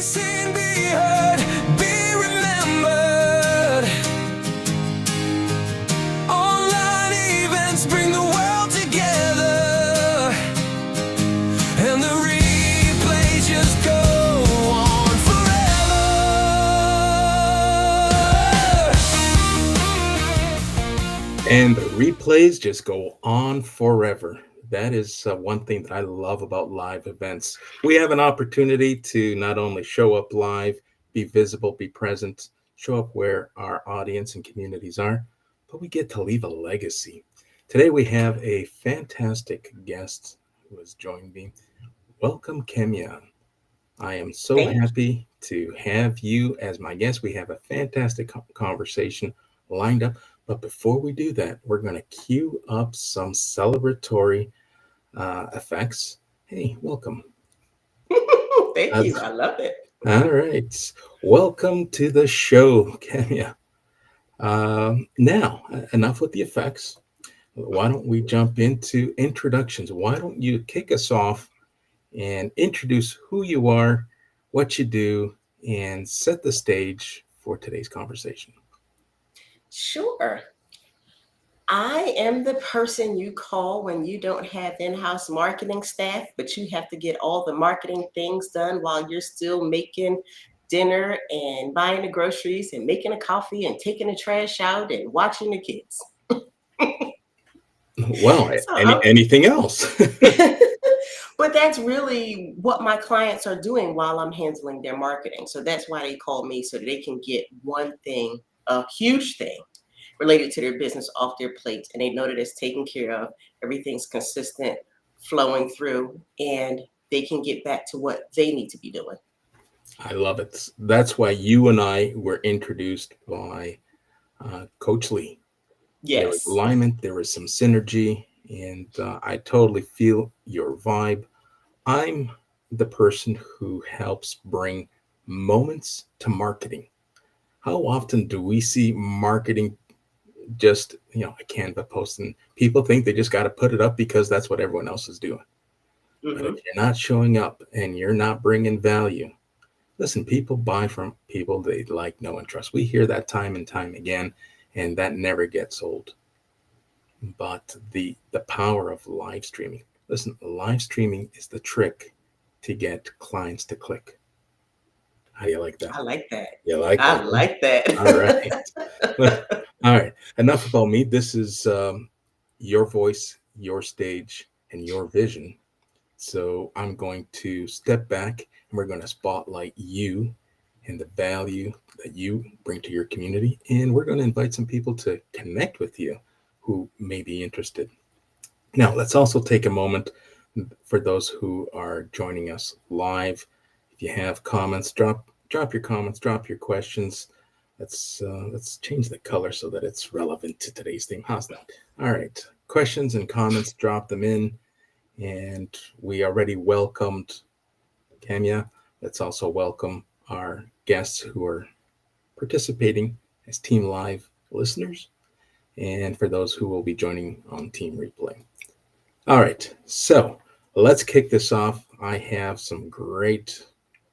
seen, be heard, be remembered. Online events bring the world together, and the replays just go on forever. And the replays just go on forever. That is one thing that I love about live events. We have an opportunity to not only show up live, be visible, be present, show up where our audience and communities are, but we get to leave a legacy. Today we have a fantastic guest who has joined me. Welcome, Kemya. I am so Thank happy to have you as my guest. We have a fantastic conversation lined up. But before we do that, we're going to cue up some celebratory effects. Hey, welcome. you. Thank Uh, you. I love it. all right. Welcome to the show, Kenya. Now, enough with the effects. Why don't we jump into introductions? Why don't you kick us off and introduce who you are, what you do, and set the stage for today's conversation? Sure. I am the person you call when you don't have in-house marketing staff, but you have to get all the marketing things done while you're still making dinner and buying the groceries and making a coffee and taking the trash out and watching the kids. Well, So I'm anything else? but that's really what my clients are doing while I'm handling their marketing. So that's why they call me so that they can get one thing, a huge thing related to their business off their plate, and they know that it's taken care of, everything's consistent, flowing through, and they can get back to what they need to be doing. I love it. That's why you and I were introduced by Coach Lee. There was Yes. alignment, there was some synergy, and I totally feel your vibe. I'm the person who helps bring moments to marketing. How often do we see marketing just, a Canva post and people think they just got to put it up because that's what everyone else is doing? But if Hmm. you're not showing up and you're not bringing value, listen, people buy from people they like, know, and trust. We hear that time and time again, and that never gets old. But the power of live streaming. Listen, live streaming is the trick to get clients to click. How do you like that? I like that. You like I that? Huh? like All right. that. Well, all right. Enough about me. This is your voice, your stage, and your vision. So I'm going to step back and we're going to spotlight you and the value that you bring to your community. And we're going to invite some people to connect with you who may be interested. Now, let's also take a moment for those who are joining us live. If you have comments, drop your comments, drop your questions. Let's change the color so that it's relevant to today's theme. How's that? All right. Questions and comments, drop them in. And we already welcomed Kemya. Let's also welcome our guests who are participating as Team Live listeners, and for those who will be joining on Team Replay. All right, so let's kick this off. I have some great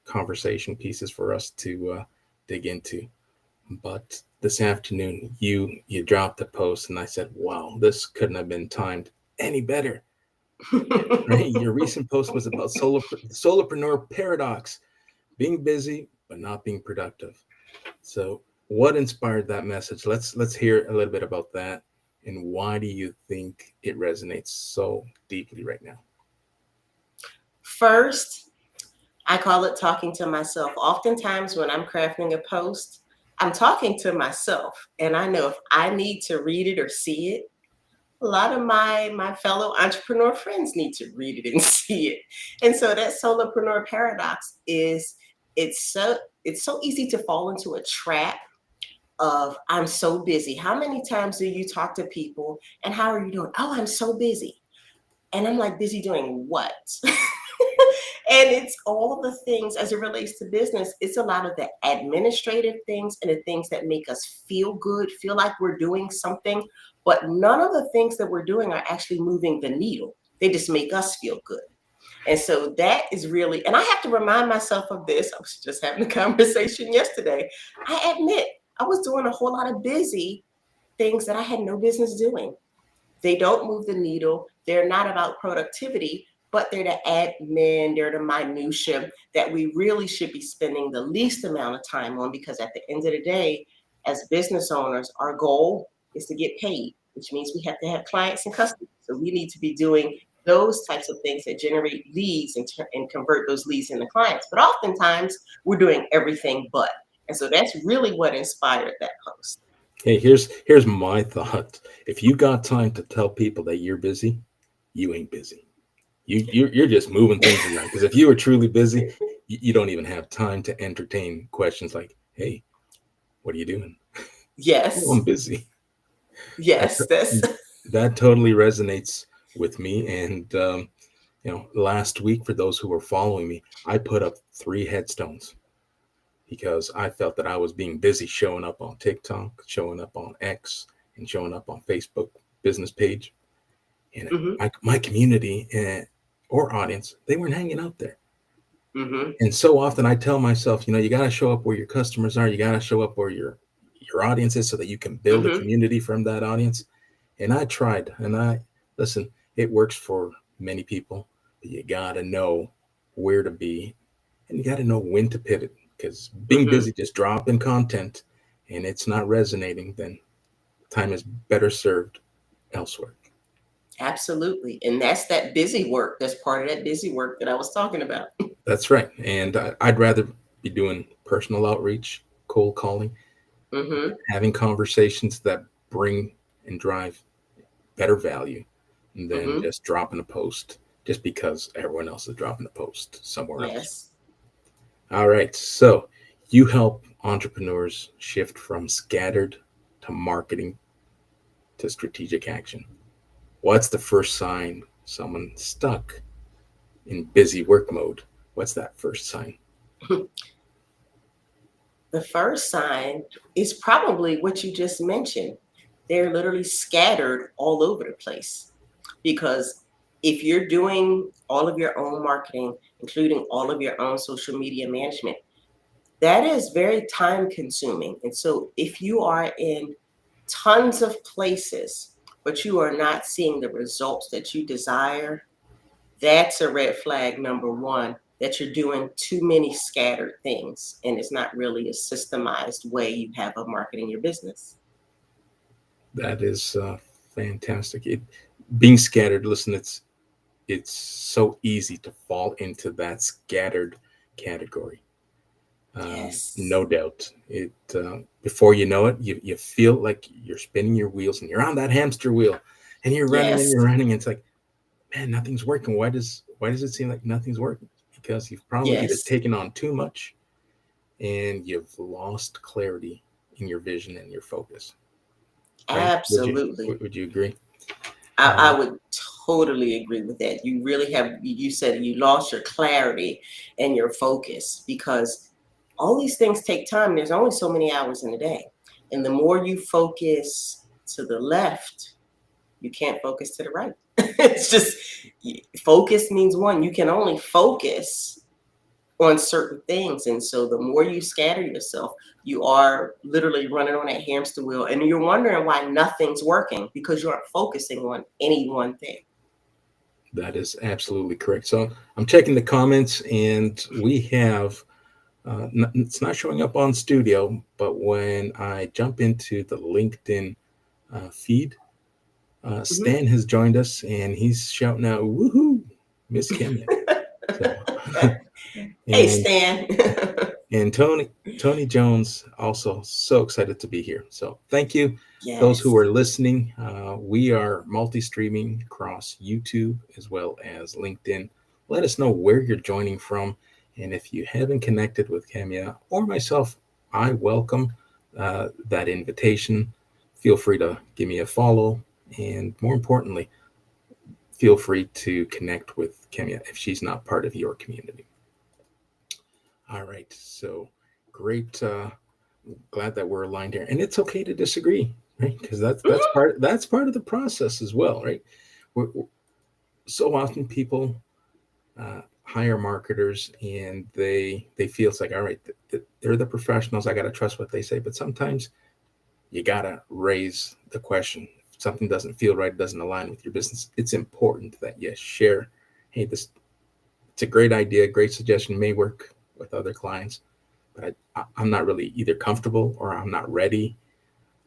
conversation pieces for us to dig into. But this afternoon, you dropped a post, and I said, "Wow, this couldn't have been timed any better." Right? Your recent post was about the solopreneur paradox, being busy but not being productive. So, what inspired that message? Let's hear a little bit about that, and why do you think it resonates so deeply right now? First, I call it talking to myself. Oftentimes, when I'm crafting a post, I'm talking to myself, and I know if I need to read it or see it, a lot of my fellow entrepreneur friends need to read it and see it. And so that solopreneur paradox is it's so it's so easy to fall into a trap of I'm so busy. How many times do you talk to people and how are you doing? Oh, I'm so busy. And I'm like, busy doing what? And it's all the things as it relates to business. It's a lot of the administrative things and the things that make us feel good, feel like we're doing something. But none of the things that we're doing are actually moving the needle. They just make us feel good. And so that is really, and I have to remind myself of this. I was just having a conversation yesterday. I admit I was doing a whole lot of busy things that I had no business doing. They don't move the needle. They're not about productivity, but they're the admin, they're the minutia that we really should be spending the least amount of time on, because at the end of the day, as business owners, our goal is to get paid, which means we have to have clients and customers. So we need to be doing those types of things that generate leads and convert those leads into clients. But oftentimes we're doing everything but. And so that's really what inspired that post. Hey, here's my thought. If you got time to tell people that you're busy, you ain't busy. You're just moving things around. Because if you were truly busy, you don't even have time to entertain questions like, "Hey, what are you doing?" Oh, I'm Yes, busy. That, yes, that's that totally resonates with me. And last week, for those who were following me, I put up 3 headstones because I felt that I was being busy showing up on TikTok, showing up on X, and showing up on Facebook business page. And hmm my community or audience, they weren't hanging out there. hmm And so often I tell myself, you got to show up where your customers are. You got to show up where your audience is so that you can build a hmm community from that audience. And I tried, and listen, it works for many people, but you got to know where to be, and you got to know when to pivot, because being hmm busy just dropping content and it's not resonating, then time is better served elsewhere. Absolutely. And that's that busy work. That's part of that busy work that I was talking about. That's right. And I'd rather be doing personal outreach, cold calling, hmm having conversations that bring and drive better value than hmm just dropping a post just because everyone else is dropping a post somewhere else. Yes. All right. So you help entrepreneurs shift from scattered to marketing to strategic action. What's the first sign someone's stuck in busy work mode? What's that first sign? The first sign is probably what you just mentioned. They're literally scattered all over the place. Because if you're doing all of your own marketing, including all of your own social media management, that is very time consuming. And so if you are in tons of places, but you are not seeing the results that you desire, that's a red flag number one, that you're doing too many scattered things and it's not really a systemized way you have of marketing your business. That is fantastic. Being scattered. Listen, it's so easy to fall into that scattered category. No Yes. doubt. It before you know it, you feel like you're spinning your wheels and you're on that hamster wheel, and you're running and Yes. you're running. And it's like, man, nothing's working. Why does it seem like nothing's working? Because you've probably either Yes. taken on too much and you've lost clarity in your vision and your focus. Right? Would you Absolutely. would you agree? I Um, would totally agree with that. You really have, you said you lost your clarity and your focus, because all these things take time. There's only so many hours in a day. And the more you focus to the left, you can't focus to the right. It's just, focus means one. You can only focus on certain things. And so the more you scatter yourself, you are literally running on that hamster wheel and you're wondering why nothing's working, because you aren't focusing on any one thing. that is absolutely correct. So I'm checking the comments, and we have it's not showing up on Studio, but when I jump into the LinkedIn feed, Mhm. Stan has joined us, and he's shouting out, "Woohoo, Miss Kemya!" So, Hey, and Stan. and Tony Jones also so excited to be here. So thank you, those who Yes. are listening. We are multi-streaming across YouTube as well as LinkedIn. Let us know where you're joining from, and if you haven't connected with Kemya or myself, I welcome that invitation. Feel free to give me a follow, and more importantly, feel free to connect with Kemya if she's not part of your community. All right, so great. Glad that we're aligned here, and it's okay to disagree, right? Because Mhm. that's part of the process as well, right? So often people hire marketers, and they feel it's like, all right, they're the professionals. I got to trust what they say. But sometimes you got to raise the question. If something doesn't feel right, doesn't align with your business, it's important that you share, hey, this, it's a great idea, great suggestion, may work with other clients, but I'm not really either comfortable or I'm not ready.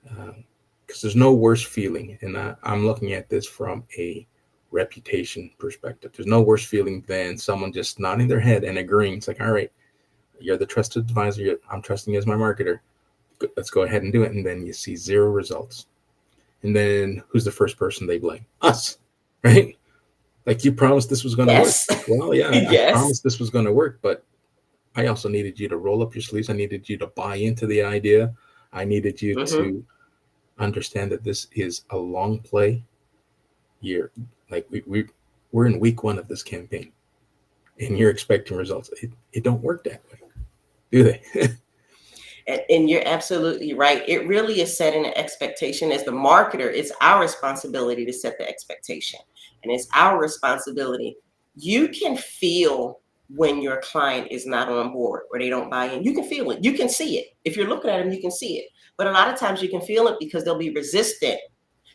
Because there's no worse feeling, and I'm looking at this from a reputation perspective. There's no worse feeling than someone just nodding their head and agreeing. It's like, all right, you're the trusted advisor. I'm trusting you as my marketer. Let's go ahead and do it. And then you see zero results. And then who's the first person they blame? Us, right? Like, you promised this was going to work. Yes. Well, yeah, I Yes. promised this was going to work, but I also needed you to roll up your sleeves. I needed you to buy into the idea. I needed you Hmm. to understand that this is a long play. Year, like we're in week one of this campaign, and you're expecting results. It don't work that way, do they? And you're absolutely right. It really is setting an expectation. As the marketer, it's our responsibility to set the expectation. And it's our responsibility. You can feel when your client is not on board or they don't buy in. You can feel it. You can see it. If you're looking at them, you can see it. But a lot of times you can feel it because they'll be resistant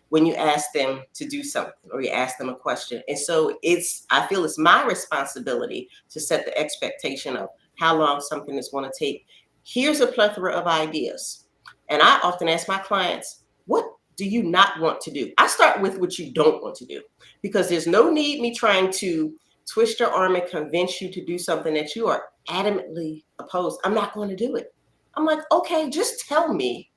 when you ask them to do something or you ask them a question. And so I feel it's my responsibility to set the expectation of how long something is going to take. Here's a plethora of ideas. And I often ask my clients, what do you not want to do? I start with what you don't want to do, because there's no need me trying to twist your arm and convince you to do something that you are adamantly opposed. I'm not going to do it. I'm like, okay, just tell me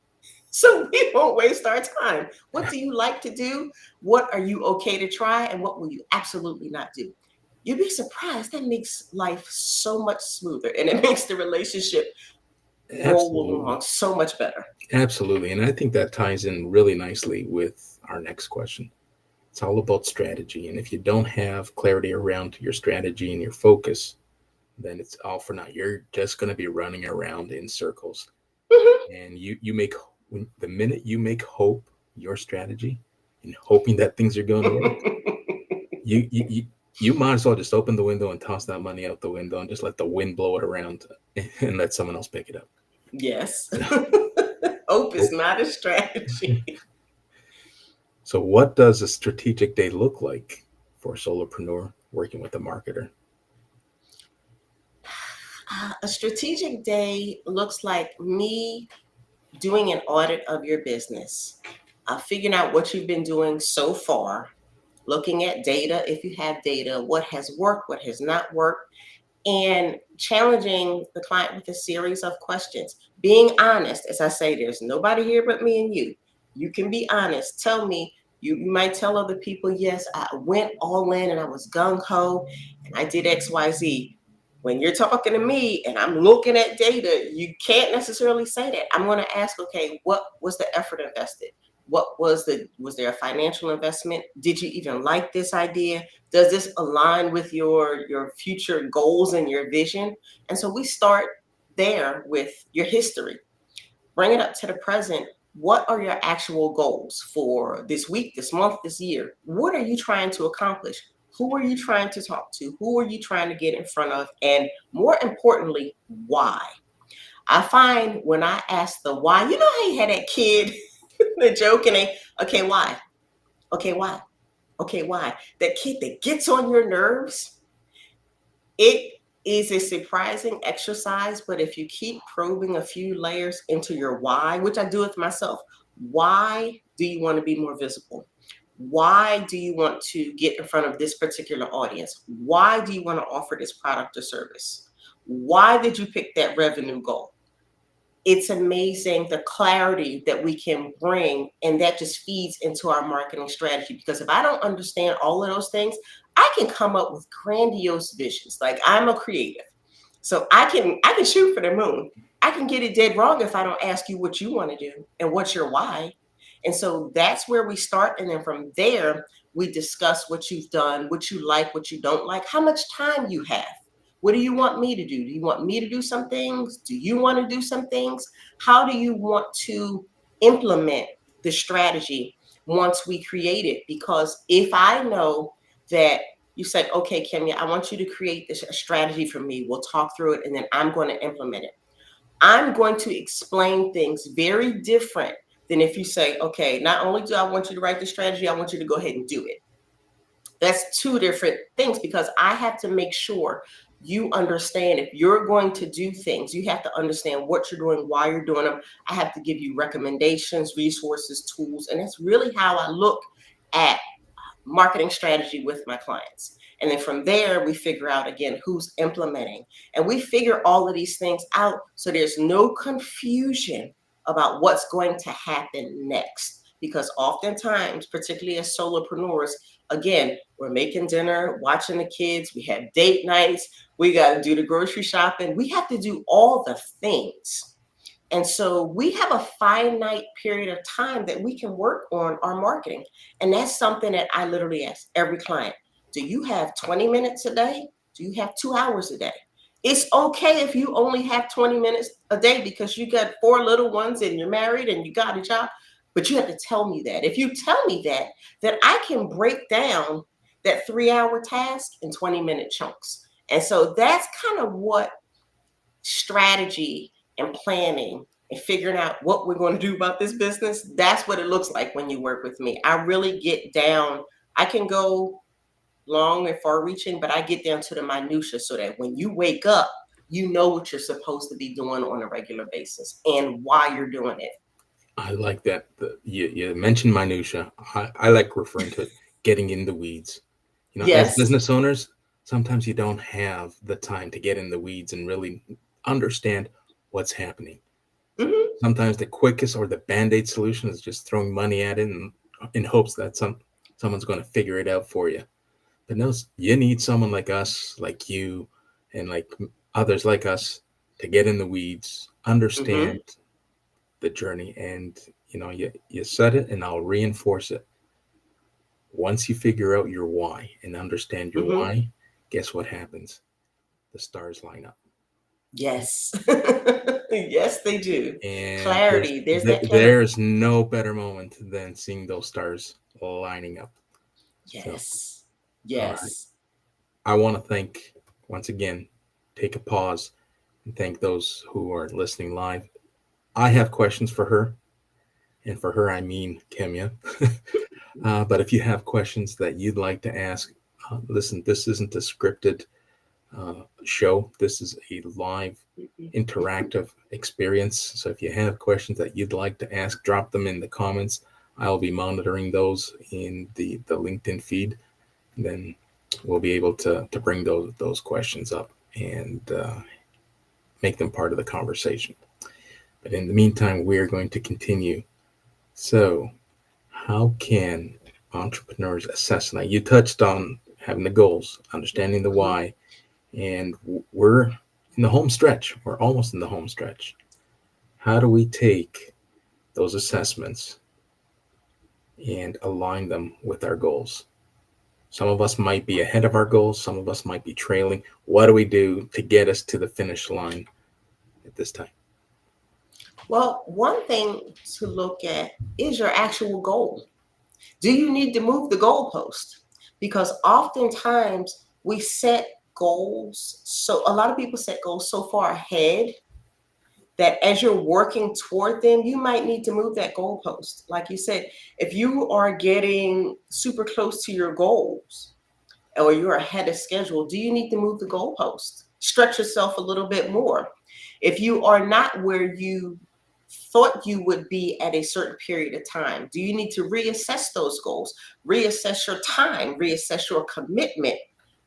so we won't waste our time. What do you like to do? What are you okay to try? And what will you absolutely not do? You'd be surprised. That makes life so much smoother, and it makes the relationship roll Absolutely, along so much better. absolutely, and I think that ties in really nicely with our next question. It's all about strategy, and if you don't have clarity around your strategy and your focus, then it's all for naught. You're just going to be running around in circles, and you make, when the minute you make hope your strategy and hoping that things are going to work, you might as well just open the window and toss that money out the window and just let the wind blow it around and let someone else pick it up. Yes. So, Hope is oh, not a strategy. so what does a strategic day look like for a solopreneur working with a marketer? A strategic day looks like me doing an audit of your business, figuring out what you've been doing so far, looking at data if you have data, what has worked, what has not worked, and challenging the client with a series of questions. Being honest, as I say, there's nobody here but me and you. You can be honest. Tell me, you might tell other people, yes, I went all in and I was gung ho and I did XYZ. When you're talking to me and I'm looking at data, you can't necessarily say that. I'm going to ask, okay, what was the effort invested? Was there a financial investment? Did you even like this idea? Does this align with your future goals and your vision? And so we start there with your history. Bring it up to the present. What are your actual goals for this week, this month, this year? What are you trying to accomplish? Who are you trying to talk to? Who are you trying to get in front of? And more importantly, why? I find when I ask the why, you know how you had that kid, the joke, and they, okay, why? Okay, why? Okay, why? That kid that gets on your nerves, it is a surprising exercise, but if you keep probing a few layers into your why, which I do with myself, why do you want to be more visible? Why do you want to get in front of this particular audience? Why do you want to offer this product or service? Why did you pick that revenue goal? It's amazing the clarity that we can bring, and that just feeds into our marketing strategy. Because if I don't understand all of those things, I can come up with grandiose visions. Like, I'm a creative, so I can shoot for the moon. I can get it dead wrong if I don't ask you what you want to do and what's your why. And so that's where we start, and then from there we discuss what you've done, what you like, what you don't like, how much time you have. What do you want me to do? Do you want me to do some things? Do you want to do some things? How do you want to implement the strategy once we create it? Because if I know that You say, okay, Kemya, I want you to create this a strategy for me. We'll talk through it and then I'm going to implement it. I'm going to explain things very different than if you say, okay, not only do I want you to write the strategy, I want you to go ahead and do it. That's two different things because I have to make sure you understand if you're going to do things, you have to understand what you're doing, why you're doing them. I have to give you recommendations, resources, tools. And that's really how I look at marketing strategy with my clients. And then from there, we figure out again who's implementing. And we figure all of these things out so there's no confusion about what's going to happen next. Because oftentimes, particularly as solopreneurs, again, we're making dinner, watching the kids, we have date nights, we got to do the grocery shopping, we have to do all the things. And so we have a finite period of time that we can work on our marketing. And that's something that I literally ask every client. Do you have 20 minutes a day? Do you have 2 hours a day? It's okay if you only have 20 minutes a day because you got 4 little ones and you're married and you got a job, but you have to tell me that. If you tell me that, then I can break down that 3-hour task in 20-minute chunks. And so that's kind of what strategy and planning and figuring out what we're going to do about this business, that's what it looks like when you work with me. I really get down. I can go long and far reaching, but I get down to the minutia so that when you wake up, you know what you're supposed to be doing on a regular basis and why you're doing it. I like that. You mentioned minutia. I like referring to it, getting in the weeds. As Yes. business owners, sometimes you don't have the time to get in the weeds and really understand what's happening. Mhm. Sometimes the quickest or the band-aid solution is just throwing money at it and in hopes that someone's going to figure it out for you. But no, you need someone like us, like you, and like others like us to get in the weeds, understand Mhm. the journey, and you said it, and I'll reinforce it. Once you figure out your why and understand your Mhm. why, guess what happens? The stars line up, Yes. Yes, they do. and Clarity. There's that clarity. there's no better moment than seeing those stars lining up. So, Yes. all right, Yes. I want to thank once again, take a pause and thank those who are listening live. I have questions for her, and for her I mean Kemya. But if you have questions that you'd like to ask, listen, this isn't a scripted show. This is a live, Mhm. interactive experience. So if you have questions that you'd like to ask, drop them in the comments. I'll be monitoring those in the LinkedIn feed. And then we'll be able to bring those questions up and make them part of the conversation. But in the meantime, we're going to continue. So, how can entrepreneurs assess? Now, you touched on having the goals, understanding the Mhm. why, and we're in the home stretch. We're almost in the home stretch. How do we take those assessments and align them with our goals? Some of us might be ahead of our goals, some of us might be trailing. What do we do to get us to the finish line at this time? Well, one thing to look at is your actual goal. Do you need to move the goalpost? Because oftentimes we set goals. So a lot of people set goals so far ahead that as you're working toward them, you might need to move that goalpost. Like you said, if you are getting super close to your goals or you're ahead of schedule, do you need to move the goalpost? Stretch yourself a little bit more. If you are not where you thought you would be at a certain period of time, do you need to reassess those goals, reassess your time, reassess your commitment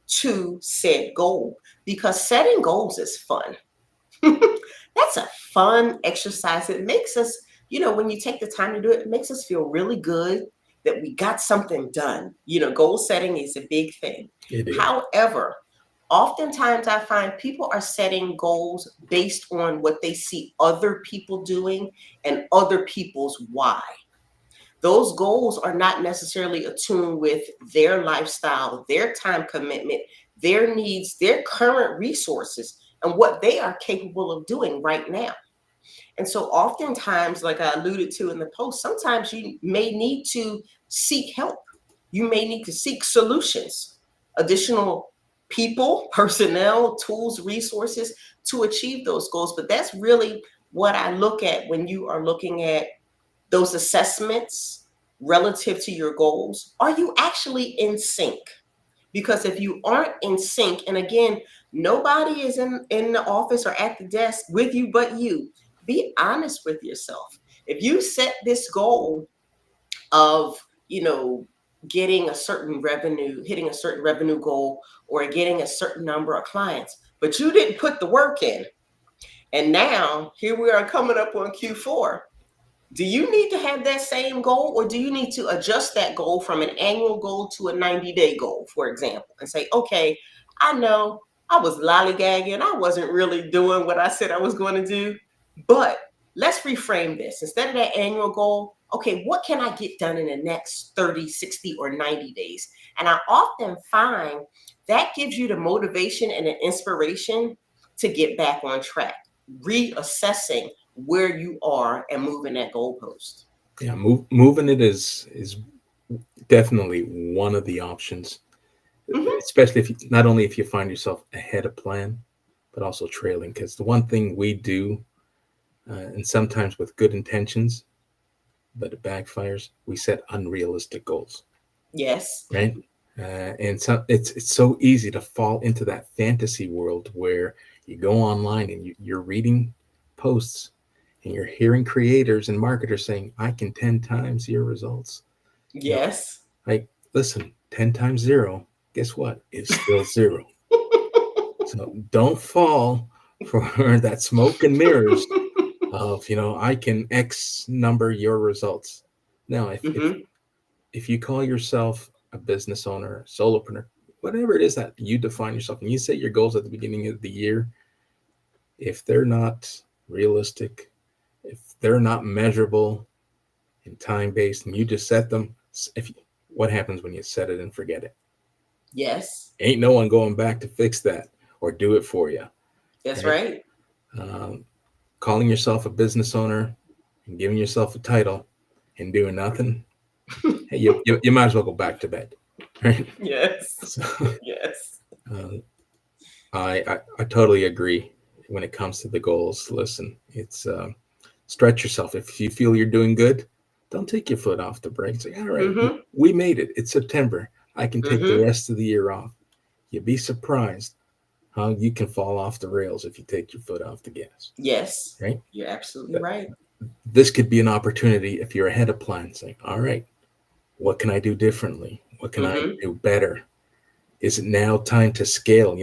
to said goal? Because setting goals is fun. That's a fun exercise. It makes us, when you take the time to do it, it makes us feel really good that we got something done. Goal setting is a big thing. It is. However, oftentimes I find people are setting goals based on what they see other people doing and other people's why. Those goals are not necessarily attuned with their lifestyle, their time commitment, their needs, their current resources, and what they are capable of doing right now. And so, oftentimes, like I alluded to in the post, sometimes you may need to seek help. You may need to seek solutions. additional people, personnel, tools, resources to achieve those goals. But that's really what I look at when you are looking at those assessments relative to your goals. Are you actually in sync? Because if you aren't in sync, and again, nobody is in the office or at the desk with you but you, be honest with yourself. If you set this goal of, you know, getting a certain revenue, hitting a certain revenue goal, or getting a certain number of clients, but you didn't put the work in, and now here we are coming up on Q4. Do you need to have that same goal, or do you need to adjust that goal from an annual goal to a 90-day goal, for example, and say, okay, I know I was lollygagging. I wasn't really doing what I said I was going to do, but let's reframe this. Instead of that annual goal, okay, what can I get done in the next 30, 60, or 90 days? And I often find that gives you the motivation and the inspiration to get back on track, reassessing where you are and moving that goalpost. Yeah, moving it is definitely one of the options, Hmm. especially if you, not only if you find yourself ahead of plan, but also trailing. Because the one thing we do, and sometimes with good intentions, but it backfires, we set unrealistic goals, Yes. right? And so it's so easy to fall into that fantasy world where you go online and you're reading posts and you're hearing creators and marketers saying, I can 10 times your results. You know, Yes. like, listen, 10 times zero, guess what? It's still zero. So don't fall for that smoke and mirrors of, I can X number your results. Now, Hmm. if you call yourself a business owner, a solopreneur, whatever it is that you define yourself, and you set your goals at the beginning of the year, if they're not realistic, if they're not measurable and time based, and you just set them, what happens when you set it and forget it? Yes. Ain't no one going back to fix that or do it for you, That's right? right. Um, Calling yourself a business owner and giving yourself a title and doing nothing, hey, you might as well go back to bed, right? Yes. So Yes. uh, I totally agree when it comes to the goals. Listen, it's stretch yourself. If you feel you're doing good, don't take your foot off the brake. Say, all right, Hmm. we made it. It's September. I can take the Hmm. rest of the year off. You'd be surprised how you can fall off the rails if you take your foot off the gas, Yes. right? You're absolutely But right. this could be an opportunity if you're ahead of plan. Saying, all right, what can I do differently? What can I Hmm. do better? Is it now time to scale?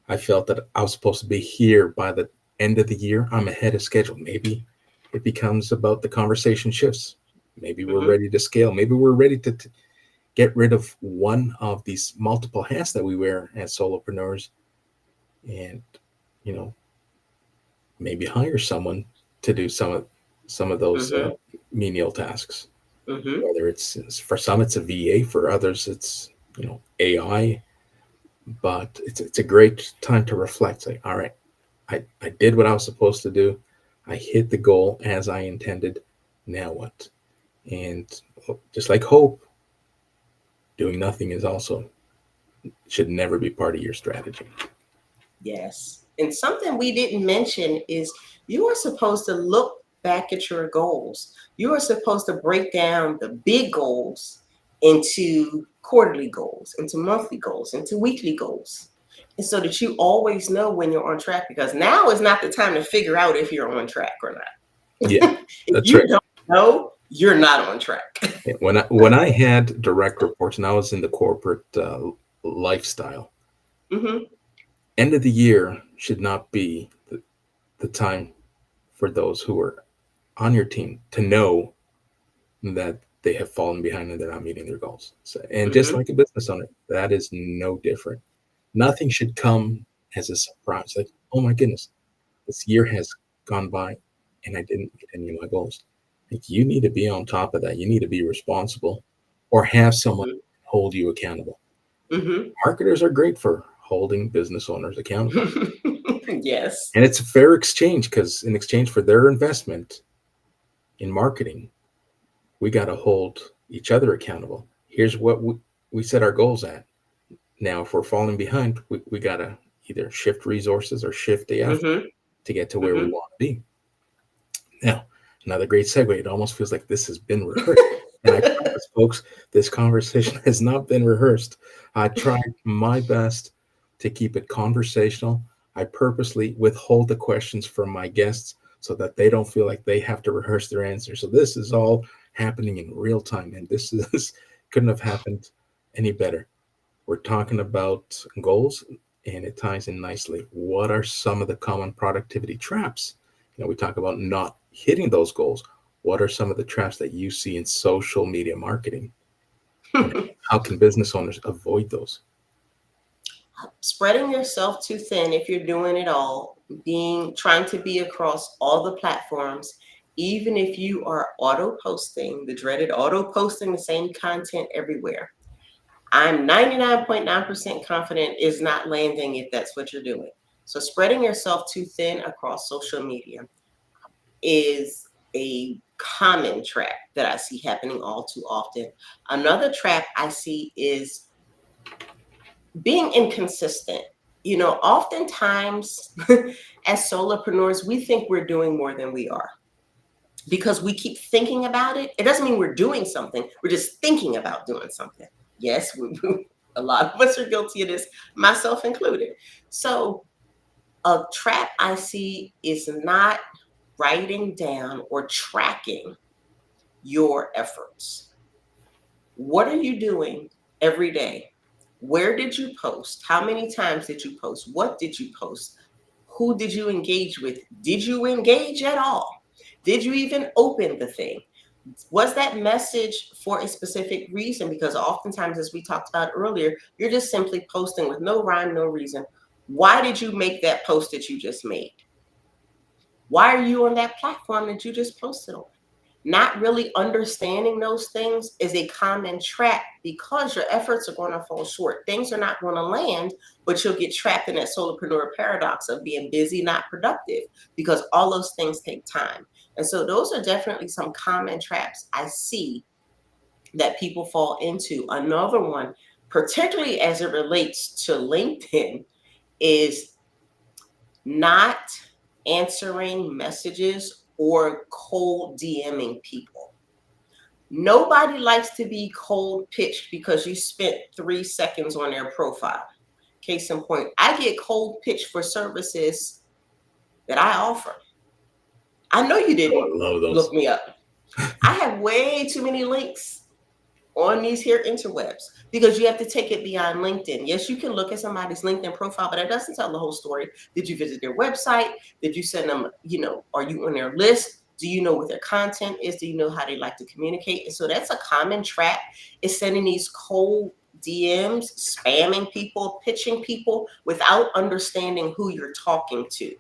I felt that I was supposed to be here by the end of the year. I'm ahead of schedule. Maybe it becomes about the conversation shifts. Maybe we're Hmm. ready to scale. Maybe we're ready to get rid of one of these multiple hats that we wear as solopreneurs, and you know maybe hire someone to do some of those Hmm. menial tasks. Hmm. Whether it's for some it's a VA, for others it's AI. But it's a great time to reflect. Say, all right, I did what I was supposed to do. I hit the goal as I intended. Now what? And just like hope, doing nothing is also should never be part of your strategy. Yes. And something we didn't mention is you are supposed to look back at your goals. You are supposed to break down the big goals into quarterly goals, into monthly goals, into weekly goals. And so that you always know when you're on track, because now is not the time to figure out if you're on track or not. Yeah, If that's you right. don't know, you're not on track. Yeah, when I had direct reports and I was in the corporate lifestyle, Hmm. end of the year should not be the time for those who are on your team to know that they have fallen behind and they're not meeting their goals. So, and just Hmm. like a business owner, that is no different. Nothing should come as a surprise. Like, oh my goodness, this year has gone by and I didn't meet any of my goals. Like, you need to be on top of that. You need to be responsible or have someone hold you accountable. Hmm. Marketers are great for holding business owners accountable. Yes. And it's a fair exchange because in exchange for their investment in marketing, we got to hold each other accountable. Here's what we set our goals at. Now, if we're falling behind, we got to either shift resources or shift the effort Mm-hmm. to get to where we Mm-hmm. want to be. Now, another great segue. It almost feels like this has been rehearsed. And I promise, folks, this conversation has not been rehearsed. I tried my best to keep it conversational. I purposely withhold the questions from my guests so that they don't feel like they have to rehearse their answers. So this is all happening in real time, and this is couldn't have happened any better. We're talking about goals, and it ties in nicely. What are some of the common productivity traps? We talk about not hitting those goals. What are some of the traps that you see in social media marketing? And how can business owners avoid those? Spreading yourself too thin if you're doing it all, being trying to be across all the platforms, even if you are auto posting, the dreaded auto posting the same content everywhere. I'm 99.9% confident is not landing if that's what you're doing. So spreading yourself too thin across social media is a common trap that I see happening all too often. Another trap I see is being inconsistent. Oftentimes as solopreneurs, we think we're doing more than we are because we keep thinking about it. It doesn't mean we're doing something, we're just thinking about doing something. Yes, a lot of us are guilty of this, myself included. So, a trap I see is not writing down or tracking your efforts. What are you doing every day? Where did you post? How many times did you post? What did you post? Who did you engage with? Did you engage at all? Did you even open the thing? Was that message for a specific reason? Because oftentimes, as we talked about earlier, you're just simply posting with no rhyme, no reason. Why did you make that post that you just made? Why are you on that platform that you just posted on? Not really understanding those things is a common trap because your efforts are going to fall short. Things are not going to land, but you'll get trapped in that solopreneur paradox of being busy, not productive, because all those things take time. And so those are definitely some common traps I see that people fall into. Another one, particularly as it relates to LinkedIn, is not answering messages or cold DMing people. Nobody likes to be cold pitched because you spent 3 seconds on their profile. Case in point, I get cold pitched for services that I offer. I know you Oh, I didn't love look those. me up. I have way too many links on these here interwebs because you have to take it beyond LinkedIn. Yes, you can look at somebody's LinkedIn profile, but it doesn't tell the whole story. Did you visit their website? Did you send them, are you on their list? Do you know what their content is? Do you know how they like to communicate? And so that's a common trap, is sending these cold DMs, spamming people, pitching people without understanding who you're talking to.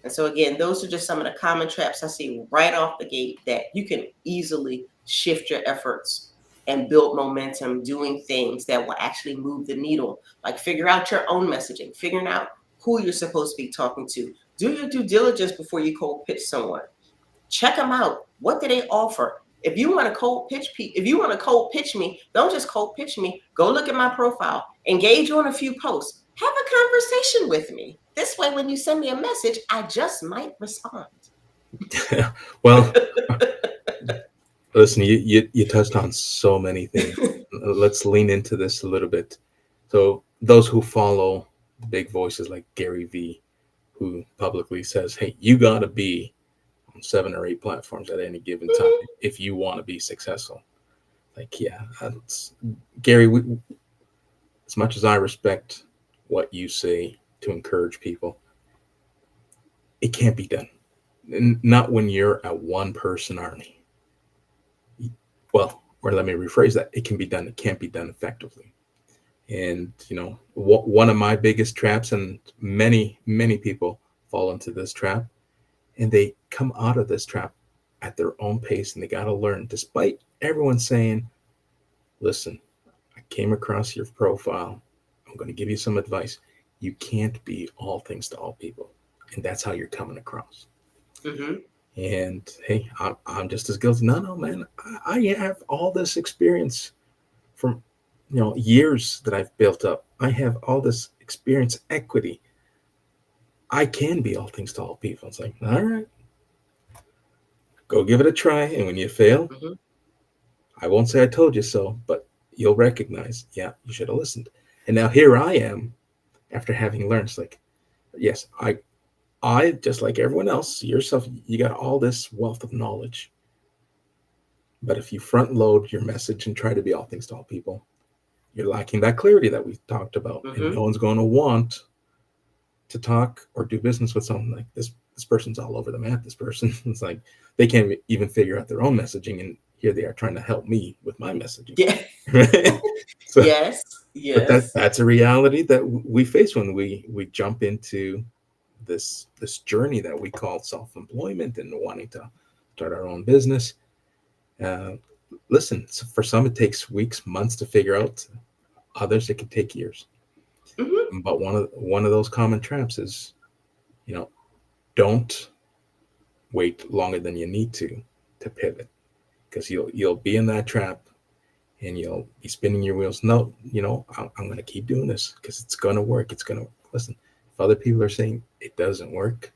And so again, those are just some of the common traps I see right off the gate that you can easily shift your efforts and build momentum doing things that will actually move the needle. Like figure out your own messaging, figuring out who you're supposed to be talking to. Do your due diligence before you cold pitch someone. Check them out. What do they offer? If you want to cold pitch me, don't just cold pitch me. Go look at my profile, engage on a few posts, have a conversation with me. This way, when you send me a message, I just might respond. Well, listen, you touched on so many things. Let's lean into this a little bit. So those who follow big voices like Gary Vee, who publicly says, "Hey, you got to be on 7 or 8 platforms at any given time if you want to be successful." Like, yeah, Gary. As much as I respect what you say to encourage people, it can't be done. Not when you're a one-person army. Well, or let me rephrase that: it can be done. It can't be done effectively. And one of my biggest traps, and many people fall into this trap, and they come out of this trap at their own pace, and they got to learn, despite everyone saying, "Listen, I came across your profile. I'm going to give you some advice. You can't be all things to all people." And that's how you're coming across. Mm-hmm. And hey, I'm just as guilty. No, man, I have all this experience from years that I've built up. I have all this experience, equity. I can be all things to all people. It's like, all right, go give it a try. And when you fail, Mhm. I won't say I told you so, but you'll recognize, yeah, you should have listened. And now here I am after having learned. It's like, yes, I just like everyone else, yourself, you got all this wealth of knowledge. But if you front load your message and try to be all things to all people, you're lacking that clarity that we talked about. And Mhm. no one's going to want to talk or do business with someone like this. This person's all over the map. This person, it's like they can't even figure out their own messaging. And here they are trying to help me with my messaging. Yeah. Right? So, Yes. but Yes. that's a reality that we face when we jump into this journey that we call self-employment and wanting to start our own business. Uh, Listen, for some it takes weeks, months to figure out. Others it can take years. Mhm. But one of those common traps is, you know, don't wait longer than you need to pivot, because you'll be in that trap and you'll be spinning your wheels. No, I'm going to keep doing this because it's going to work. It's going to listen. If other people are saying it doesn't work,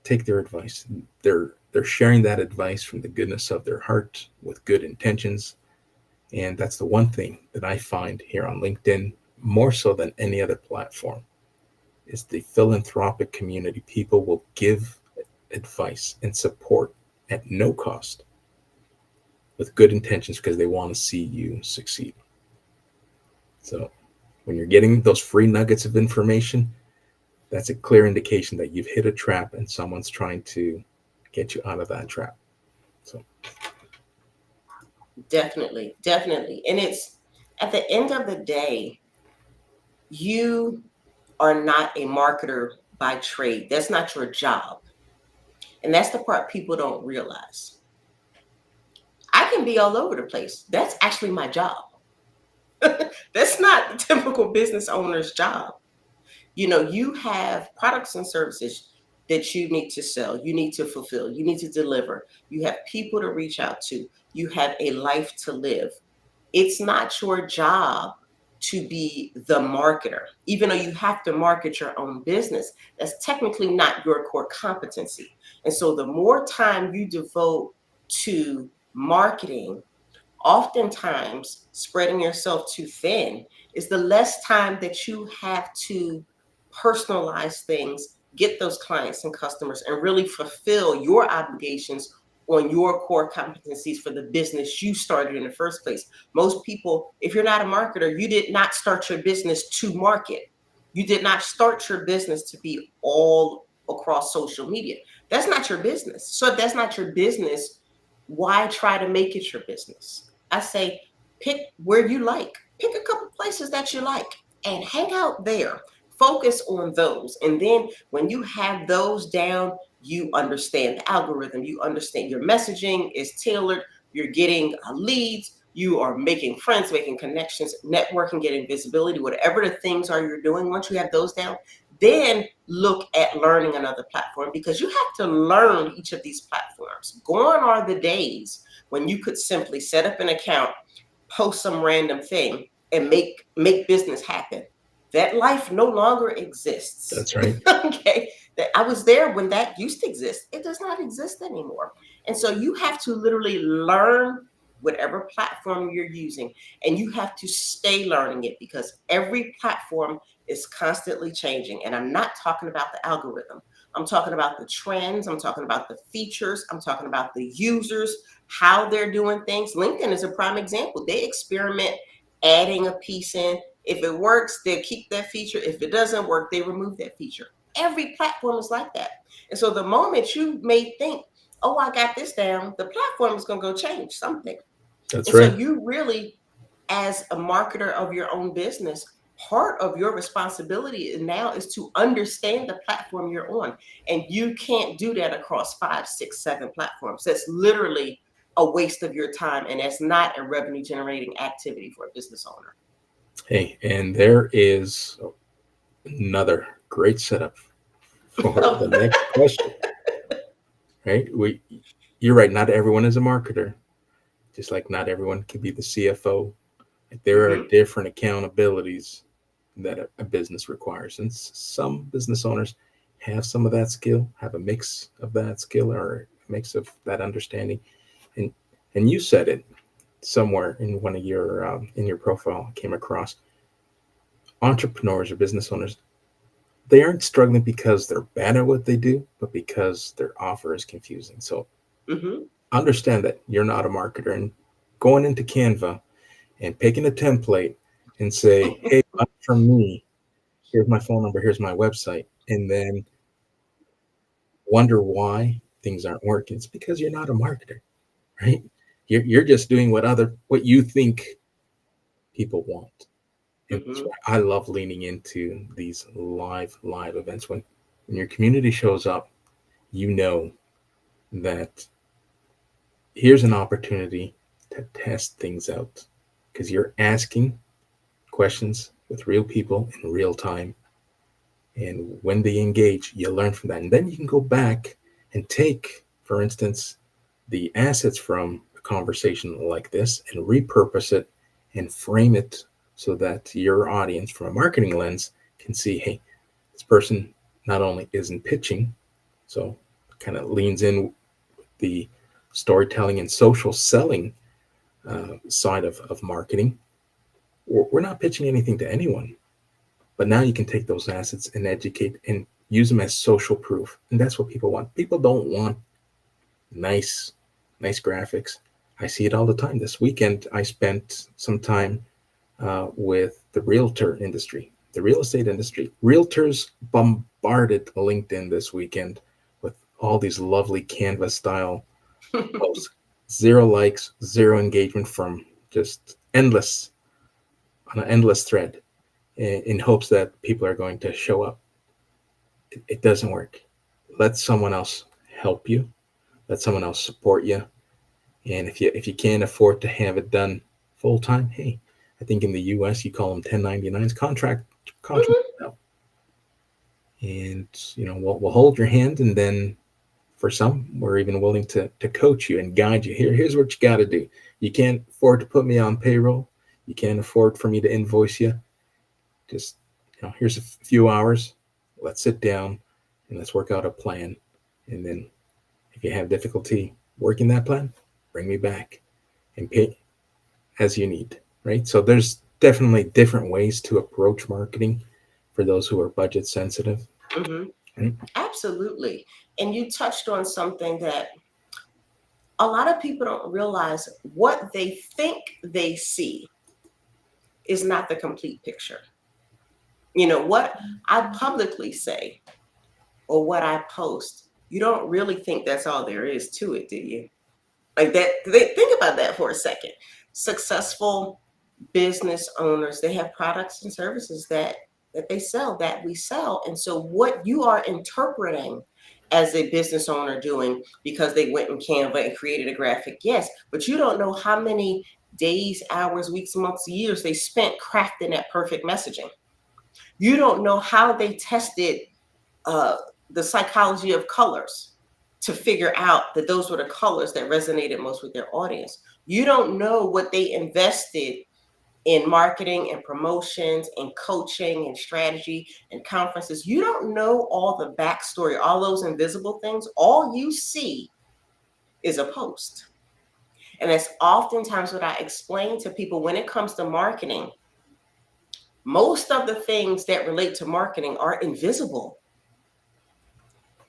take their advice. They're sharing that advice from the goodness of their heart with good intentions. And that's the one thing that I find here on LinkedIn more so than any other platform is the philanthropic community. People will give advice and support at no cost with good intentions because they want to see you succeed. So when you're getting those free nuggets of information, that's a clear indication that you've hit a trap and someone's trying to get you out of that trap. So Definitely. Definitely. And it's at the end of the day, you are not a marketer by trade. That's not your job. And that's the part people don't realize. I can be all over the place. That's actually my job. That's not the typical business owner's job. You have products and services that you need to sell, you need to fulfill, you need to deliver, you have people to reach out to, you have a life to live. It's not your job to be the marketer, even though you have to market your own business. That's technically not your core competency. And so the more time you devote to marketing, oftentimes spreading yourself too thin, is the less time that you have to personalize things, get those clients and customers, and really fulfill your obligations on your core competencies for the business you started in the first place. Most people, if you're not a marketer, you did not start your business to market. You did not start your business to be all across social media. That's not your business. So if that's not your business, why try to make it your business? I say pick where you like. Pick a couple places that you like and hang out there. Focus on those. And then when you have those down, you understand the algorithm. You understand your messaging is tailored. You're getting leads. You are making friends, making connections, networking, getting visibility, whatever the things are you're doing. Once you have those down, then look at learning another platform, because you have to learn each of these platforms. Gone are the days when you could simply set up an account, post some random thing, and make business happen. That life no longer exists. that's right. Okay, that I was there when that used to exist. It does not exist anymore. And so you have to literally learn whatever platform you're using, and you have to stay learning it, because every platform is constantly changing. And I'm not talking about the algorithm. I'm talking about the trends. I'm talking about the features. I'm talking about the users, how they're doing things. LinkedIn is a prime example. They experiment adding a piece in. If it works, they keep that feature. If it doesn't work, they remove that feature. Every platform is like that. And so the moment you may think, oh, I got this down, the platform is going to go change something. That's And so right. you really, as a marketer of your own business, part of your responsibility now is to understand the platform you're on. And you can't do that across 5, 6, 7 platforms. That's literally a waste of your time. And that's not a revenue generating activity for a business owner. Hey, and there is another great setup for the next question. Right? You're right. Not everyone is a marketer, just like not everyone can be the CFO There are Mm-hmm. different accountabilities that a business requires, and some business owners have some of that skill, have a mix of that skill or a mix of that understanding. And you said it somewhere in one of your in your profile. I came across entrepreneurs or business owners. They aren't struggling because they're bad at what they do, but because their offer is confusing. So Mm-hmm. understand that you're not a marketer, and going into Canva and picking a template and say, hey, buy from me, here's my phone number, here's my website, and then wonder why things aren't working. It's because you're not a marketer, right? You're just doing what you think people want. And that's Mm-hmm. why I love leaning into these live events. When your community shows up, you know that here's an opportunity to test things out because you're asking questions with real people in real time. And when they engage, you learn from that. And then you can go back and take, for instance, the assets from a conversation like this and repurpose it and frame it so that your audience, from a marketing lens, can see, hey, this person not only isn't pitching, so kind of leans in the storytelling and social selling side of marketing. We're not pitching anything to anyone, but now you can take those assets and educate and use them as social proof. And that's what people want. People don't want nice, nice graphics. I see it all the time. This weekend, I spent some time with the realtor industry, the real estate industry. Realtors bombarded LinkedIn this weekend with all these lovely Canva style posts. Zero likes, zero engagement from just endless on an endless thread in hopes that people are going to show up. It doesn't work. Let someone else help you. Let someone else support you. And if you can't afford to have it done full time, hey, I think in the U.S. you call them 1099s, contract Mm-hmm. out, and we'll hold your hand, and then for some we're even willing to coach you and guide you. Here's what you got to do. You can't afford to put me on payroll. You can't afford for me to invoice you. Just here's a few hours. Let's sit down and let's work out a plan. And then if you have difficulty working that plan, bring me back and pay as you need. Right. So there's definitely different ways to approach marketing for those who are budget sensitive. Mm-hmm. Right? Absolutely. And you touched on something that a lot of people don't realize. What they think they see is not the complete picture. What I publicly say or what I post, you don't really think that's all there is to it, do you? Like that, think about that for a second. Successful business owners, they have products and services that they sell, that we sell. And so what you are interpreting as a business owner doing because they went in Canva and created a graphic, yes, but you don't know how many days, hours, weeks, months, years they spent crafting that perfect messaging. You don't know how they tested uh, the psychology of colors to figure out that those were the colors that resonated most with their audience. You don't know what they invested in marketing and promotions and coaching and strategy and conferences. You don't know all the backstory, all those invisible things. All you see is a post. And that's oftentimes what I explain to people when it comes to marketing. Most of the things that relate to marketing are invisible.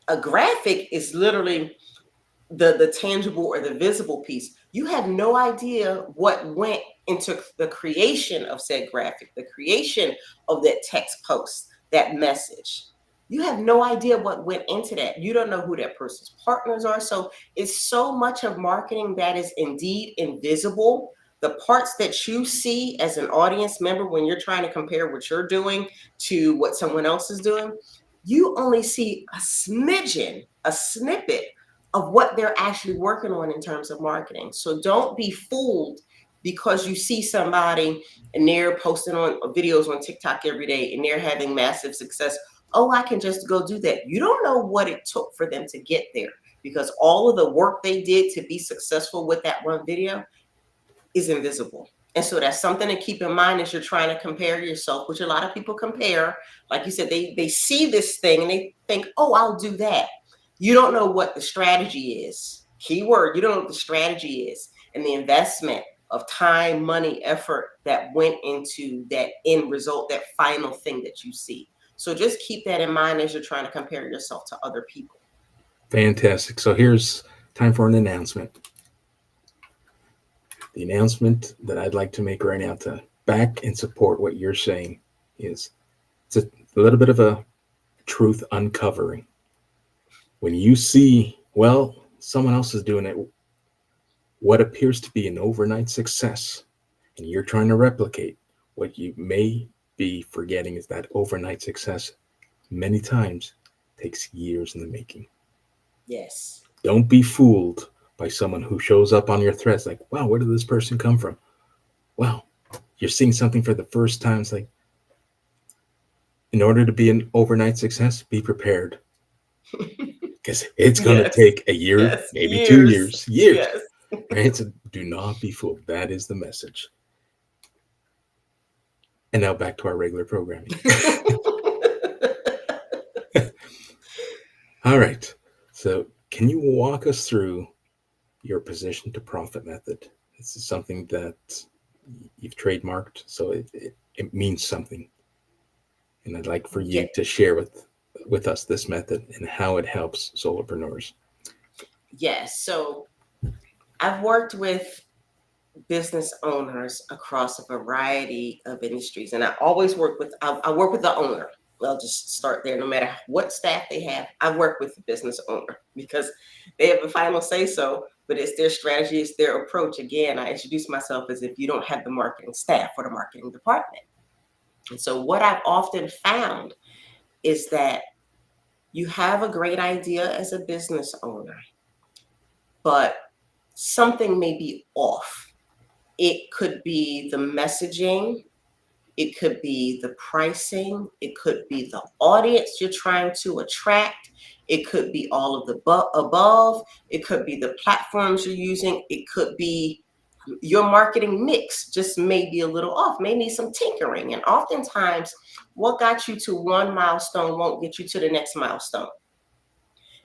A graphic is literally the tangible or the visible piece. You have no idea what went into the creation of said graphic, the creation of that text post, that message. You have no idea what went into that. You don't know who that person's partners are. So it's so much of marketing that is indeed invisible. The parts that you see as an audience member when you're trying to compare what you're doing to what someone else is doing, you only see a smidgen, a snippet of what they're actually working on in terms of marketing. So don't be fooled because you see somebody and they're posting on videos on TikTok every day and they're having massive success. Oh, I can just go do that. You don't know what it took for them to get there because all of the work they did to be successful with that one video is invisible. And so that's something to keep in mind as you're trying to compare yourself, which a lot of people compare. Like you said, they see this thing and they think, oh, I'll do that. You don't know what the strategy is. Keyword, you don't know what the strategy is and the investment of time, money, effort that went into that end result, that final thing that you see. So just keep that in mind as you're trying to compare yourself to other people. Fantastic. So here's time for an announcement. The announcement that I'd like to make right now to back and support what you're saying is it's a little bit of a truth uncovering. When you see, well, someone else is doing it, what appears to be an overnight success, and you're trying to replicate, what you may be forgetting is that overnight success many times takes years in the making. Yes. Don't be fooled by someone who shows up on your threads like, wow, where did this person come from? Wow, you're seeing something for the first time. It's like, in order to be an overnight success, be prepared. Because it's going to take a year, Yes. maybe Years. 2 years, Yes. Right? So do not be fooled. That is the message. And now back to our regular programming. All right. So can you walk us through your position to profit method? This is something that you've trademarked, so it means something. And I'd like for you Yeah. to share with us this method and how it helps solopreneurs. Yes. So I've worked with business owners across a variety of industries, and I always work with I work with the owner. I'll just start there. No matter what staff they have, I work with the business owner because they have the final say so. But it's their strategy, it's their approach. Again, I introduce myself as if you don't have the marketing staff or the marketing department. And so, what I've often found is that you have a great idea as a business owner, but something may be off. It could be the messaging, it could be the pricing, it could be the audience you're trying to attract, it could be all of the above, it could be the platforms you're using, it could be your marketing mix just may be a little off, may need some tinkering. And oftentimes, what got you to one milestone won't get you to the next milestone.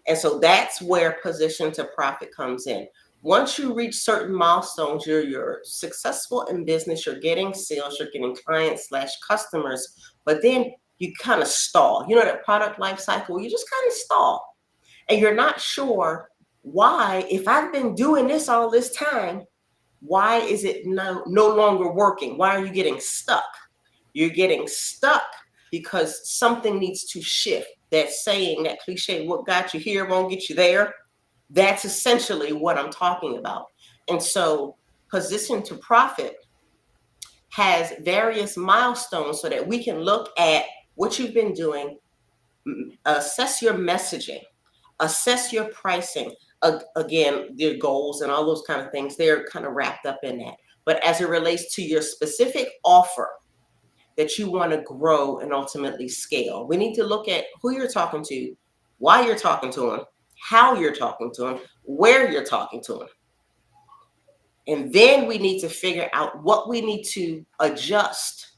And so that's where position to profit comes in. Once you reach certain milestones, you're successful in business, you're getting sales, you're getting clients slash customers, but then you kind of stall. You know that product life cycle, you just kind of stall. And you're not sure why, if I've been doing this all this time, why is it no longer working? Why are you getting stuck? You're getting stuck because something needs to shift. That saying, that cliche, what got you here won't get you there. That's essentially what I'm talking about. And so, position to profit has various milestones so that we can look at what you've been doing, assess your messaging, assess your pricing. Again, your goals and all those kind of things, they're kind of wrapped up in that. But as it relates to your specific offer that you want to grow and ultimately scale, we need to look at who you're talking to, why you're talking to them, how you're talking to them, where you're talking to them. And then we need to figure out what we need to adjust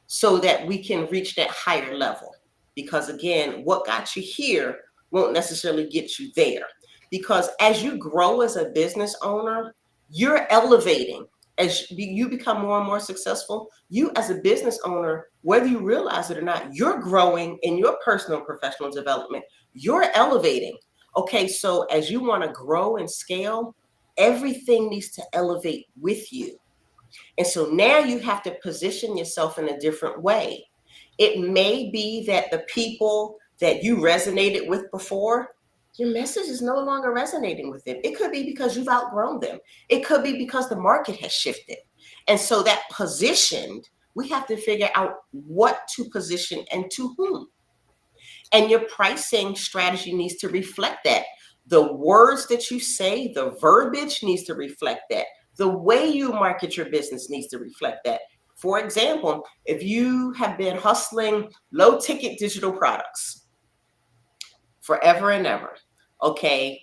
so that we can reach that higher level. Because again, what got you here won't necessarily get you there. Because as you grow as a business owner, you're elevating. As you become more and more successful, you as a business owner, whether you realize it or not, you're growing in your personal professional development. You're elevating. Okay, so as you want to grow and scale, everything needs to elevate with you. And so now you have to position yourself in a different way. It may be that the people that you resonated with before, your message is no longer resonating with them. It could be because you've outgrown them. It could be because the market has shifted. And so that positioned, we have to figure out what to position and to whom. And your pricing strategy needs to reflect that. The words that you say, the verbiage needs to reflect that. The way you market your business needs to reflect that. For example, if you have been hustling low ticket digital products forever and ever, okay,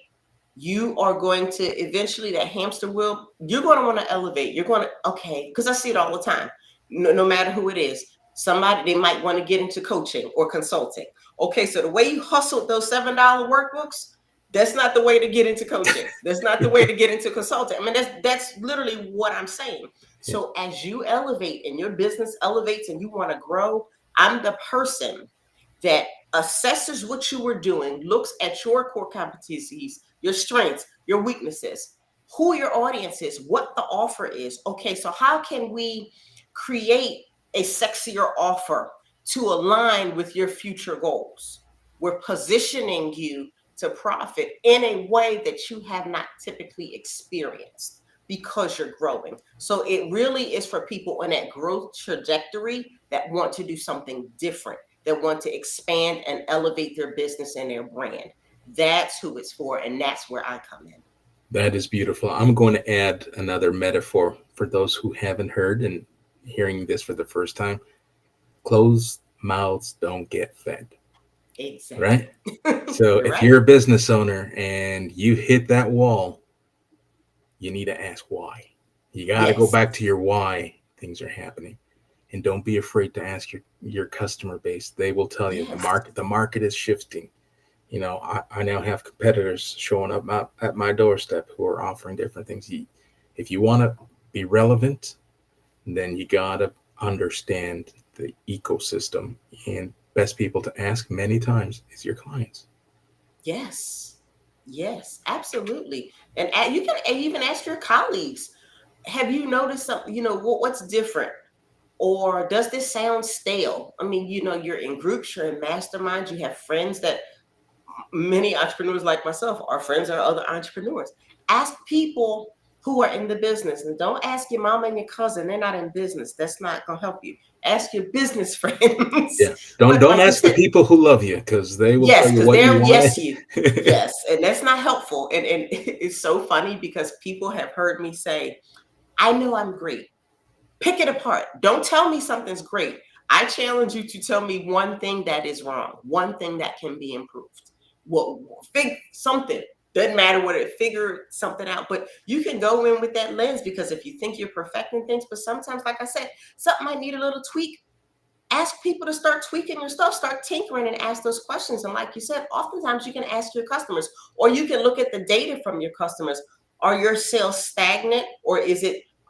You are going to eventually, that hamster wheel, you're going to want to elevate. You're going to, okay, because I see it all the time. No matter who it is, somebody, they might want to get into coaching or consulting. Okay, so the way you hustled those $7 workbooks, that's not the way to get into coaching. That's not the way to get into consulting. I mean, that's literally what I'm saying. Yeah. So as you elevate and your business elevates and you want to grow, I'm the person that assesses what you were doing, looks at your core competencies, your strengths, your weaknesses, who your audience is, what the offer is. Okay, so how can we create a sexier offer to align with your future goals? We're positioning you to profit in a way that you have not typically experienced because you're growing. So it really is for people on that growth trajectory that want to do something different, that want to expand and elevate their business and their brand. That's who it's for, and that's where I come in. That is beautiful. I'm going to add another metaphor for those who haven't heard and hearing this for the first time. Closed mouths don't get fed, right? Exactly. So You're if right. you're a business owner and you hit that wall, you need to ask why. You got to go Yes. back to your why things are happening. And don't be afraid to ask your customer base. They will tell you Yes. the market is shifting. I now have competitors showing up at my doorstep who are offering different things. If you want to be relevant, then you gotta understand the ecosystem. And best people to ask many times is your clients. Yes. Yes. Absolutely. And you can even ask your colleagues, have you noticed something, what's different? Or does this sound stale? I mean, you're in groups, you're in masterminds, you have friends that, many entrepreneurs like myself, our friends are other entrepreneurs. Ask people who are in the business, and don't ask your mama and your cousin. They're not in business. That's not going to help you. Ask your business friends. Yeah. Don't But don't like you ask the said, people who love you because they will tell yes, you because what you they're, want. yes, you. Yes, and that's not helpful. And it's so funny because people have heard me say, I know I'm great. Pick it apart. Don't tell me something's great. I challenge you to tell me one thing that is wrong, one thing that can be improved. Well, fig something. Doesn't matter what it, figure something out. But you can go in with that lens, because if you think you're perfecting things, but sometimes, like I said, something might need a little tweak. Ask people to start tweaking your stuff, start tinkering and ask those questions. And like you said, oftentimes you can ask your customers, or you can look at the data from your customers. Are your sales stagnant, or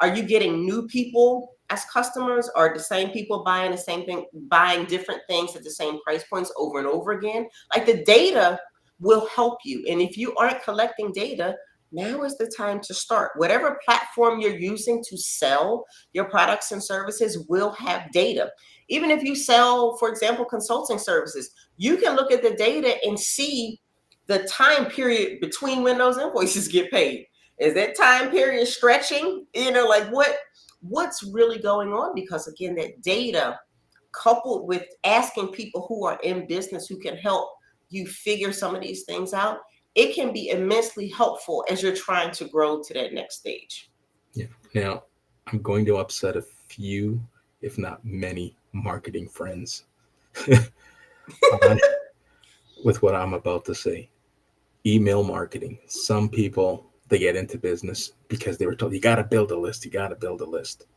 are you getting new people as customers? Are the same people buying the same thing, buying different things at the same price points over and over again? Like, the data will help you. And if you aren't collecting data, now is the time to start. Whatever platform you're using to sell your products and services will have data. Even if you sell, for example, consulting services, you can look at the data and see the time period between when those invoices get paid. Is that time period stretching? Like, what's really going on? Because again, that data, coupled with asking people who are in business who can help you figure some of these things out, it can be immensely helpful as you're trying to grow to that next stage. Yeah. Now, I'm going to upset a few, if not many, marketing friends on- with what I'm about to say. Email marketing. Some people, they get into business because they were told you got to build a list. You got to build a list.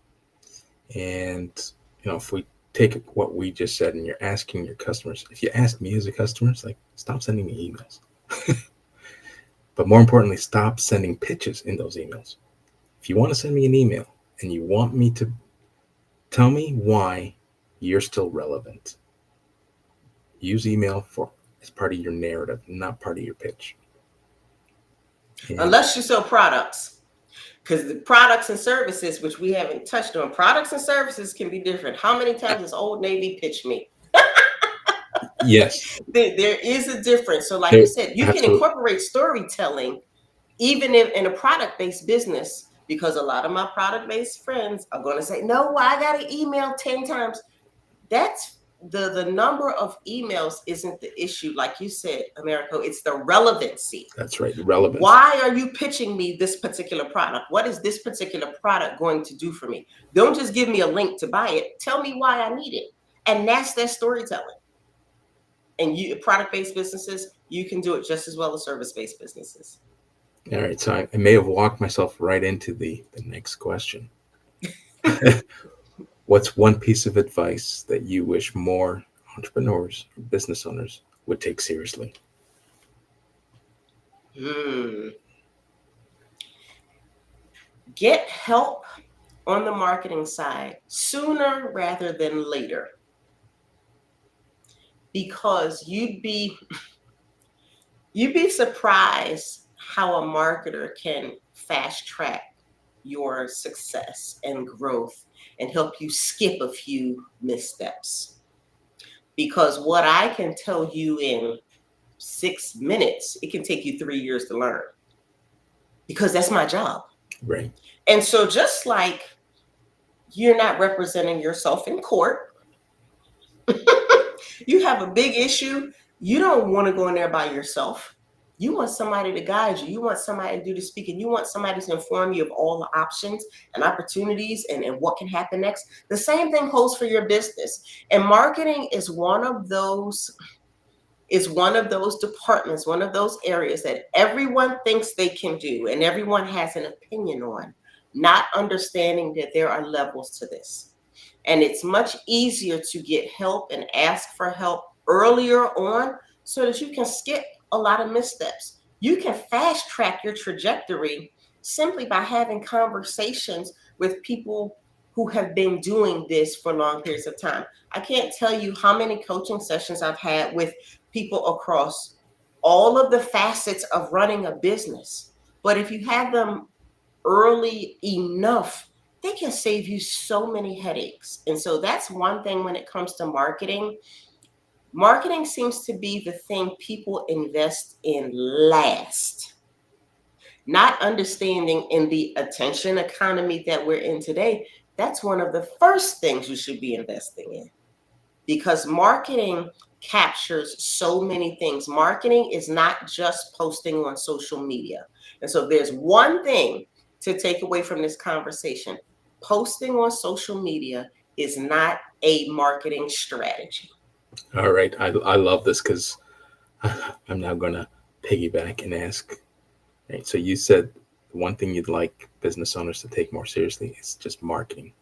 And if we take what we just said, and you're asking your customers, if you ask me as a customer, it's like, stop sending me emails. But more importantly, stop sending pitches in those emails. If you want to send me an email and you want me to tell me why you're still relevant, use email for as part of your narrative, not part of your pitch. And Unless you sell products. Because the products and services, which we haven't touched on, products and services can be different. How many times has Old Navy pitched me? yes, There is a difference. So, like you there, said, you can absolutely. incorporate storytelling even in a product-based business, because a lot of my product-based friends are going to say, no, I got to email 10 times. That's the number of emails isn't the issue. Like you said, Americo, it's the relevancy. That's right. Relevance. Why are you pitching me this particular product? What is this particular product going to do for me? Don't just give me a link to buy it. Tell me why I need it. And that's that storytelling. And you, product-based businesses, you can do it just as well as service-based businesses. All right, so I may have walked myself right into the next question. What's one piece of advice that you wish more entrepreneurs or business owners would take seriously? Hmm. Get help on the marketing side sooner rather than later, because you'd be surprised how a marketer can fast track your success and growth and help you skip a few missteps. Because what I can tell you in 6 minutes, it can take you 3 years to learn, because that's my job. Right. And so, just like you're not representing yourself in court, you have a big issue, you don't want to go in there by yourself. You want somebody to guide you. You want somebody to do the speaking. You want somebody to inform you of all the options and opportunities and what can happen next. The same thing holds for your business. And marketing is one of those departments, one of those areas that everyone thinks they can do and everyone has an opinion on, not understanding that there are levels to this. And it's much easier to get help and ask for help earlier on so that you can skip a lot of missteps. You can fast track your trajectory simply by having conversations with people who have been doing this for long periods of time. I can't tell you how many coaching sessions I've had with people across all of the facets of running a business. But if you have them early enough, they can save you so many headaches. And so that's one thing when it comes to marketing. Marketing seems to be the thing people invest in last, not understanding in the attention economy that we're in today. That's one of the first things you should be investing in, because marketing captures so many things. Marketing is not just posting on social media. And so there's one thing to take away from this conversation: posting on social media is not a marketing strategy. All right. I love this because I'm now going to piggyback and ask. Right, so you said the one thing you'd like business owners to take more seriously is just marketing.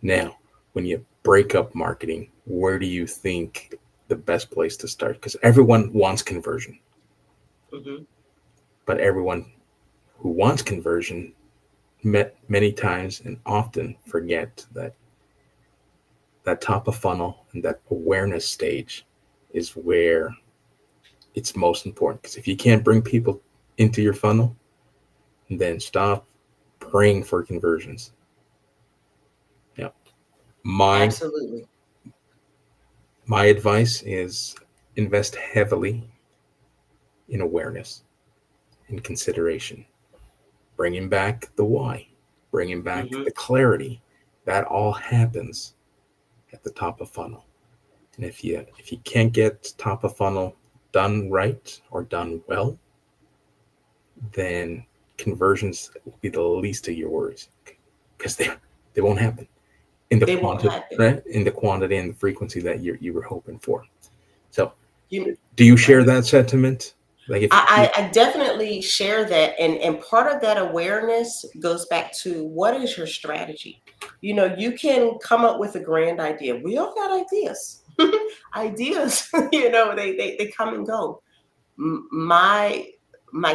Now, when you break up marketing, where do you think the best place to start? Because everyone wants conversion, Mhm. but everyone who wants conversion met many times and often forget that that top of funnel and that awareness stage is where it's most important. Because if you can't bring people into your funnel, then stop praying for conversions. Yeah. My Absolutely. my advice is invest heavily in awareness and consideration, bringing back the why, bringing back Mhm. the clarity. That all happens at the top of funnel. And if you can't get top of funnel done right or done well, then conversions will be the least of your worries because they won't happen in the They won't quantity, happen. right? In the quantity and the frequency that you were hoping for. So, You do you share right. that sentiment? Like if I definitely share that. And part of that awareness goes back to, what is your strategy? You can come up with a grand idea. We all got ideas. Ideas, they come and go. My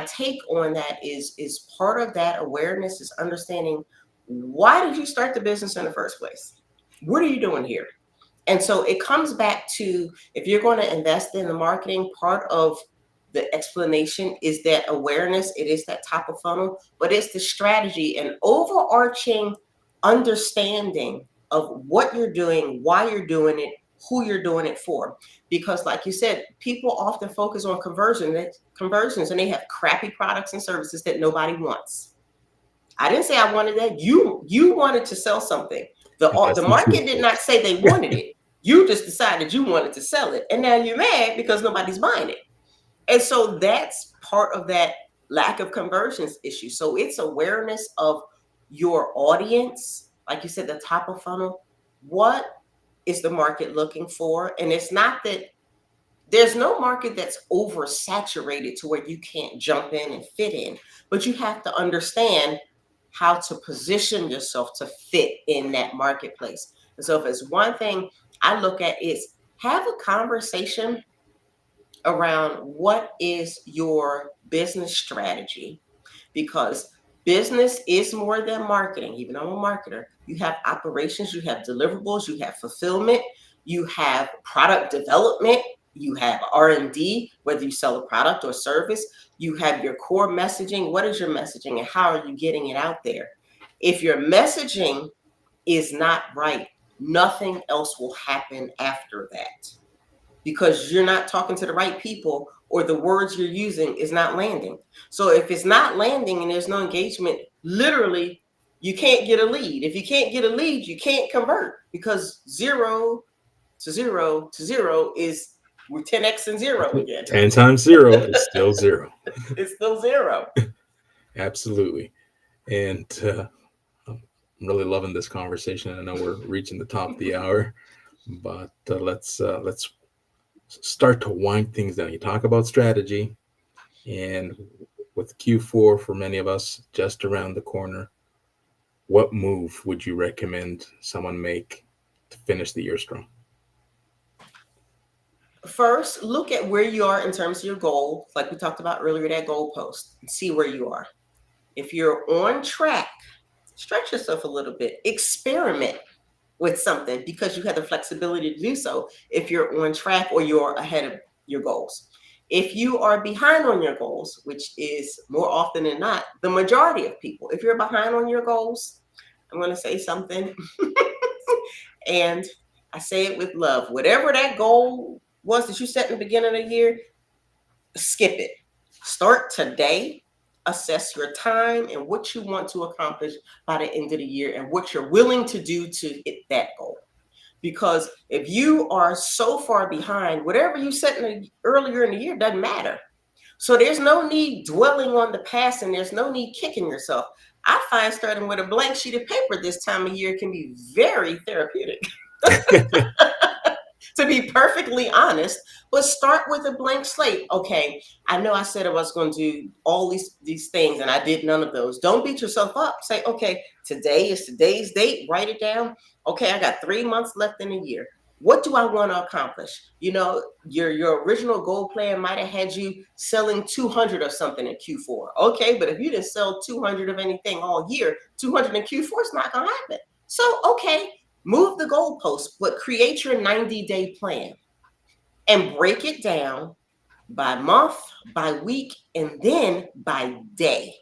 take on that is part of that awareness is understanding, why did you start the business in the first place? What are you doing here? And so it comes back to, if you're going to invest in the marketing, part of the explanation is that awareness. It is that top of funnel, but it's the strategy and overarching understanding of what you're doing, why you're doing it, who you're doing it for. Because, like you said, people often focus on conversions, and they have crappy products and services that nobody wants. I didn't say I wanted that. You wanted to sell something. The investing too market did not close. say they wanted it. You just decided you wanted to sell it, and now you're mad because nobody's buying it. And so that's part of that lack of conversions issue. So it's awareness of your audience, like you said, the top of funnel. What is the market looking for? And it's not that There's no market that's oversaturated to where you can't jump in and fit in, but you have to understand how to position yourself to fit in that marketplace. And so, if it's one thing I look at, is have a conversation around what is your business strategy, because business is more than marketing. Even though I'm a marketer, you have operations, you have deliverables, you have fulfillment, you have product development, you have R&D, whether you sell a product or service, you have your core messaging. What is your messaging and how are you getting it out there? If your messaging is not right, nothing else will happen after that, because you're not talking to the right people, or the words you're using is not landing. So if it's not landing and there's no engagement, literally you can't get a lead. If you can't get a lead, you can't convert, because 0 to 0 to 0 is, we're 10x and 0 again. 10 times 0 is still 0. It's still 0. Absolutely. And I'm really loving this conversation. I know we're reaching the top of the hour, but let's start to wind things down. You talk about strategy, and with Q4 for many of us just around the corner, what move would you recommend someone make to finish the year strong? First, look at where you are in terms of your goal. Like we talked about earlier, that goal post, and see where you are. If you're on track, stretch yourself a little bit, experiment with something, because you have the flexibility to do so if you're on track or you're ahead of your goals. If you are behind on your goals, which is more often than not the majority of people, if you're behind on your goals, I'm going to say something and I say it with love. Whatever that goal was that you set in the beginning of the year, skip it. Start today. Assess your time and what you want to accomplish by the end of the year and what you're willing to do to hit that goal. Because if you are so far behind, whatever you set earlier in the year doesn't matter. So there's no need dwelling on the past, and there's no need kicking yourself. I find starting with a blank sheet of paper this time of year can be very therapeutic. To be perfectly honest, but start with a blank slate. Okay, I know I said I was going to do all these things and I did none of those. Don't beat yourself up. Say, okay, today is today's date. Write it down. Okay, I got 3 months left in a year. What do I want to accomplish? You know, your original goal plan might have had you selling 200 of something in Q4. Okay, but if you didn't sell 200 of anything all year, 200 in Q4 is not going to happen. So, okay, move the goalpost, but create your 90-day plan and break it down by month, by week, and then by day.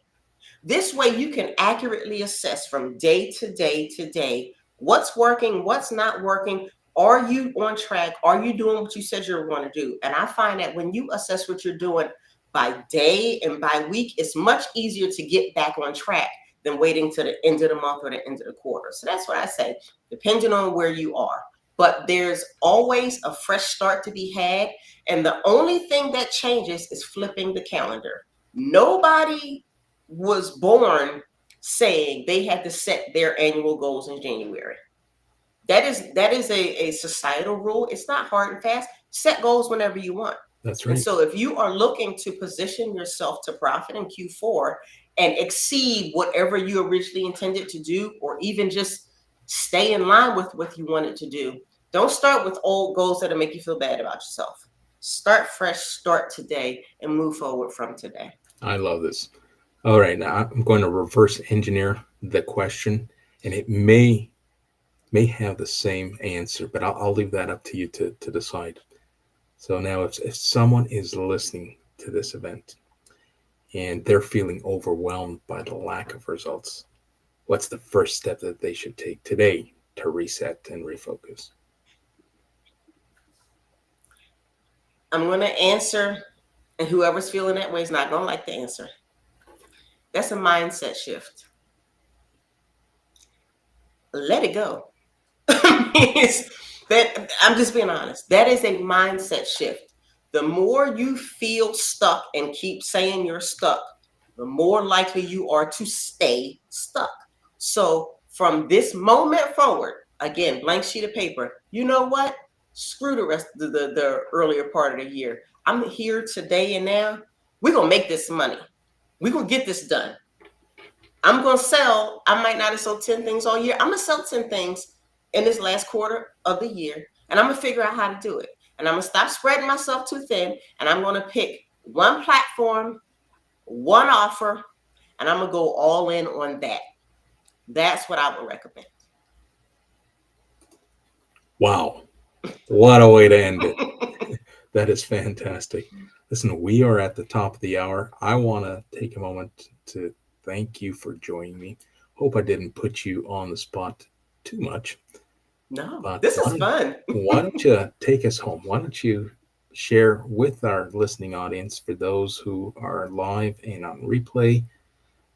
This way you can accurately assess from day to day to day what's working, what's not working. Are you on track? Are you doing what you said you were going to do? And I find that when you assess what you're doing by day and by week, it's much easier to get back on track than waiting to the end of the month or the end of the quarter. So that's what I say, depending on where you are. But there's always a fresh start to be had. And the only thing that changes is flipping the calendar. Nobody was born saying they had to set their annual goals in January. That is a societal rule. It's not hard and fast. Set goals whenever you want. That's And right. so if you are looking to position yourself to profit in Q4 and exceed whatever you originally intended to do, or even just stay in line with what you wanted to do, don't start with old goals that'll make you feel bad about yourself. Start fresh, start today, and move forward from today. I love this. All right, now I'm going to reverse engineer the question, and it may have the same answer, but I'll leave that up to you to decide. So now, if someone is listening to this event and they're feeling overwhelmed by the lack of results, what's the first step that they should take today to reset and refocus? I'm going to answer, and whoever's feeling that way is not going to like the answer. That's a mindset shift. Let it go. That, I'm just being honest. That is a mindset shift. The more you feel stuck and keep saying you're stuck, the more likely you are to stay stuck. So from this moment forward, again, blank sheet of paper, you know what? Screw the rest of the earlier part of the year. I'm here today and now. We're gonna make this money. We're gonna get this done. I'm gonna sell. I might not have sold 10 things all year. I'm gonna sell 10 things in this last quarter of the year, and I'm gonna figure out how to do it. And I'm gonna stop spreading myself too thin, and I'm gonna pick one platform, one offer, and I'm gonna go all in on that. That's what I would recommend. Wow. What a way to end it. That is fantastic. Listen, we are at the top of the hour. I want to take a moment to thank you for joining me. Hope I didn't put you on the spot too much. No, But this is fun. why don't you take us home? Why don't you share with our listening audience, for those who are live and on replay,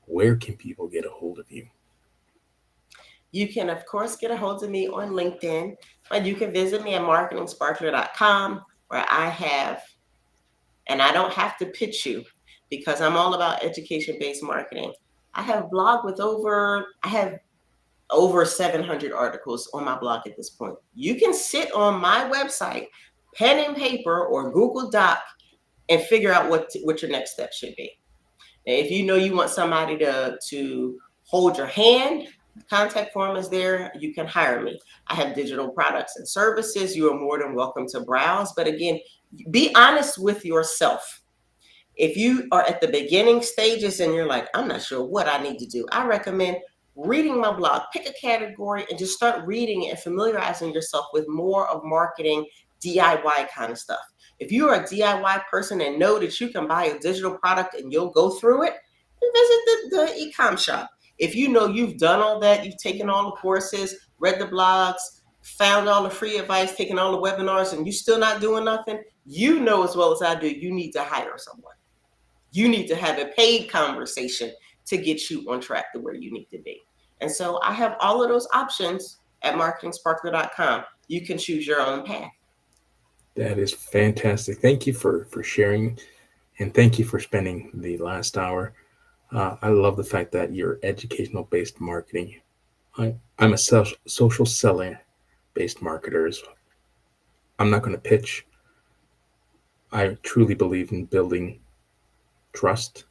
where can people get a hold of you? You can, of course, get a hold of me on LinkedIn, but you can visit me at marketingsparkler.com, where I have, and I don't have to pitch you because I'm all about education-based marketing. I have blog with I have over 700 articles on my blog at this point. You can sit on my website, pen and paper or Google Doc, and figure out what your next step should be. Now, if you know you want somebody to hold your hand, contact form is there. You can hire me. I have digital products and services. You are more than welcome to browse. But again, be honest with yourself. If you are at the beginning stages and you're like, I'm not sure what I need to do, I recommend reading my blog. Pick a category and just start reading and familiarizing yourself with more of marketing, DIY kind of stuff. If you are a DIY person and know that you can buy a digital product and you'll go through it, then visit the e-com shop. If you know you've done all that, you've taken all the courses, read the blogs, found all the free advice, taken all the webinars, and you're still not doing nothing, you know as well as I do, you need to hire someone. You need to have a paid conversation to get you on track to where you need to be. And so I have all of those options at marketingsparkler.com. You can choose your own path. That is fantastic. Thank you for sharing, and thank you for spending the last hour. I love the fact that you're educational based marketing. I'm a social selling based marketer. I'm not going to pitch. I truly believe in building trust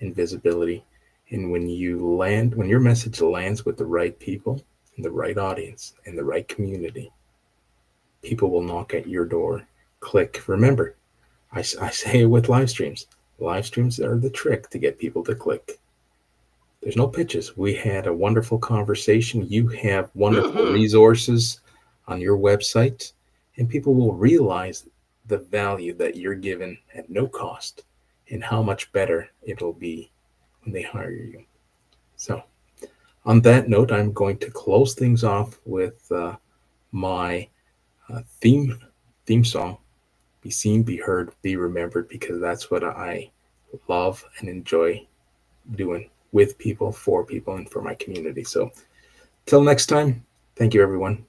and visibility. And when when your message lands with the right people and the right audience and the right community, people will knock at your door. Click. Remember, I say it with live streams. Live streams are the trick to get people to click. There's no pitches. We had a wonderful conversation. You have wonderful resources on your website, and people will realize the value that you're given at no cost and how much better it'll be when they hire you. So, on that note, I'm going to close things off with my theme song, Be Seen, Be Heard, Be Remembered, because that's what I love and enjoy doing with people, for people, and for my community. So till next time, thank you, everyone.